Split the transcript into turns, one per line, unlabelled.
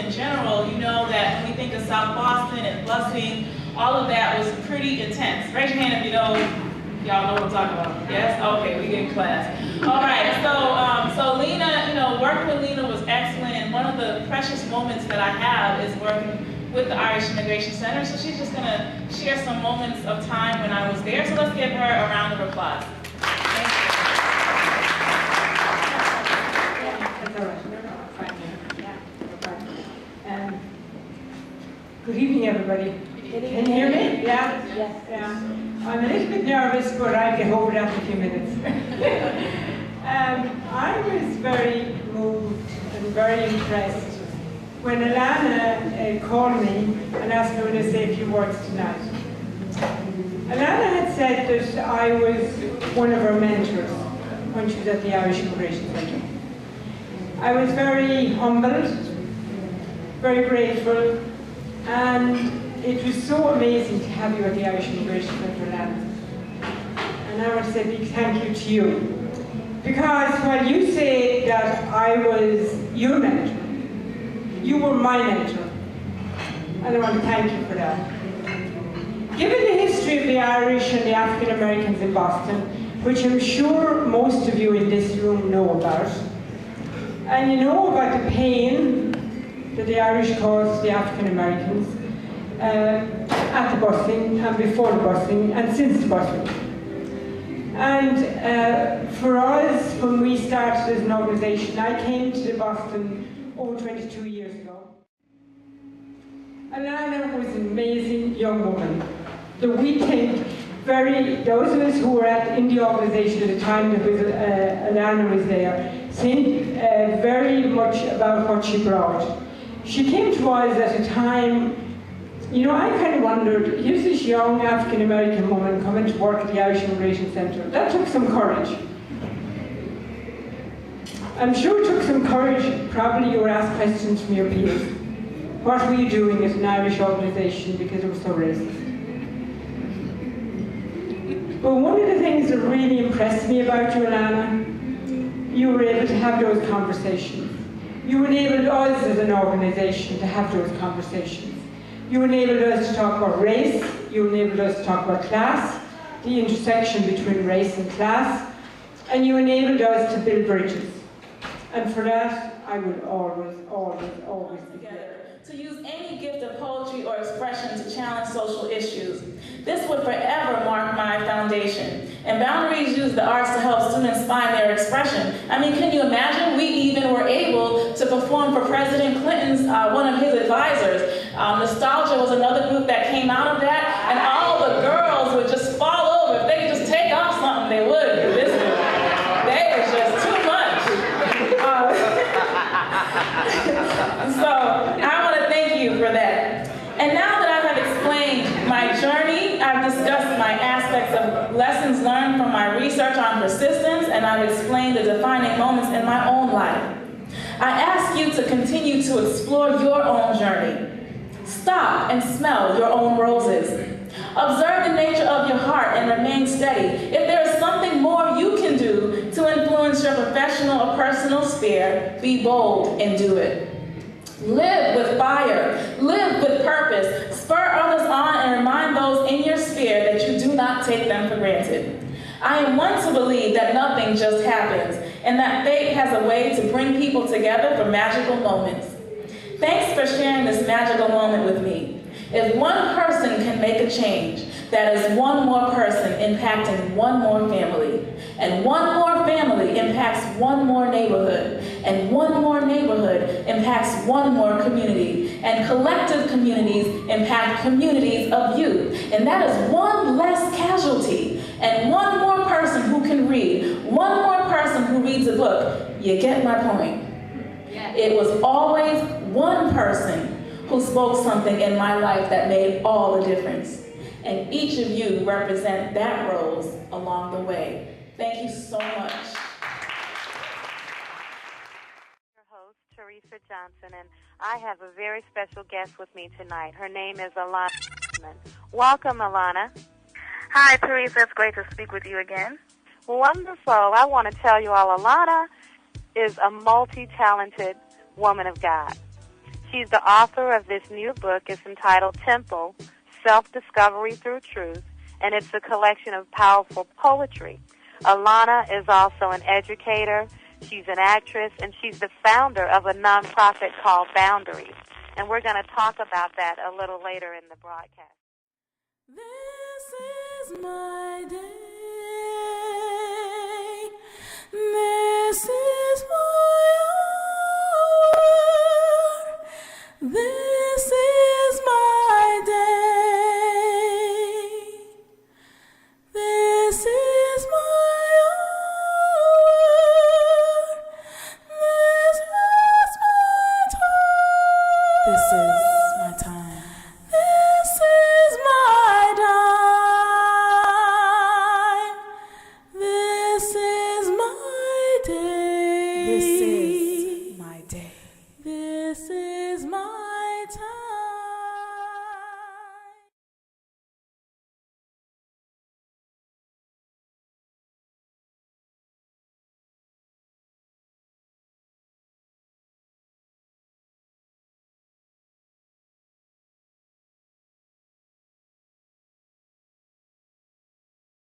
in general, you know that when we think of South Boston and busing, all of that was pretty intense. Raise your hand if you know, y'all know what I'm talking about. Yes? Okay, we get in class. All right, so Lena, working with Lena was excellent, and one of the precious moments that I have is working with the Irish Immigration Center. So she's just gonna share some moments of time when I was there. So let's give her a round of applause.
Good evening, everybody. Can you hear me? Yeah?
Yes.
Yeah. I'm a little bit nervous, but I'll get over that in a few minutes. I was very moved and very impressed when Alana called me and asked me to say a few words tonight. Alana had said that I was one of her mentors when she was at the Irish Immigration Centre. I was very humbled, very grateful, and it was so amazing to have you at the Irish Immigration Centre, Alana. And I want to say a big thank you to you. Because while you say that I was your mentor, you were my mentor. And I want to thank you for that. Given the history of the Irish and the African Americans in Boston, which I'm sure most of you in this room know about, and you know about the pain that the Irish caused the African Americans at the busing, and before the busing, and since the busing. And for us, when we started as an organisation, I came to Boston over 22 years ago. Alana was an amazing young woman that we think those of us who were in the organisation at the time that Alana was there, think very much about what she brought. She came to us at a time, I kind of wondered, here's this young African-American woman coming to work at the Irish Immigration Centre. That took some courage. I'm sure it took some courage. Probably you were asked questions from your peers. What were you doing as an Irish organisation because it was so racist? But one of the things that really impressed me about you, Alana, you were able to have those conversations. You enabled us as an organisation to have those conversations. You enabled us to talk about race, you enabled us to talk about class, the intersection between race and class, and you enabled us to build bridges. And for that, I will always, always, always be grateful.
To use any gift of poetry or expression to challenge social issues. This would forever mark my foundation. And Boundaries use the arts to help students find their expression. I mean, can you imagine? We even were able to perform for President Clinton's, one of his advisors. Nostalgia was another group that came out of that, and all the girls would just fall over. If they could just take off something, they would. They were just too much. So I want to thank you for that. And now that I have explained my journey, I've discussed my aspects of lessons learned from my research on persistence, and I've explained the defining moments in my own life. I ask you to continue to explore your own journey. Stop and smell your own roses. Observe the nature of your heart and remain steady. If there is something more you can do to influence your professional or personal sphere, be bold and do it. Live with fire. Live with purpose. Spur others on and remind those in your sphere that you do not take them for granted. I am one to believe that nothing just happens, and that fate has a way to bring people together for magical moments. Thanks for sharing this magical moment with me. If one person can make a change, that is one more person impacting one more family. And one more family impacts one more neighborhood. And one more neighborhood impacts one more community. And collective communities impact communities of youth. And that is one less casualty. And one more person who can read. One more person who reads a book. You get my point. It was always one person who spoke something in my life that made all the difference. And each of you represent that rose along the way. Thank you so much.
Your host, Teresa Johnson, and I have a very special guest with me tonight. Her name is Alana. Welcome, Alana.
Hi, Teresa. It's great to speak with you again.
Wonderful. I want to tell you all, Alana is a multi-talented woman of God. She's the author of this new book. It's entitled Temple, Self-Discovery Through Truth, and it's a collection of powerful poetry. Alana is also an educator, she's an actress, and she's the founder of a nonprofit called Boundaries. And we're going to talk about that a little later in the broadcast.
This is my day.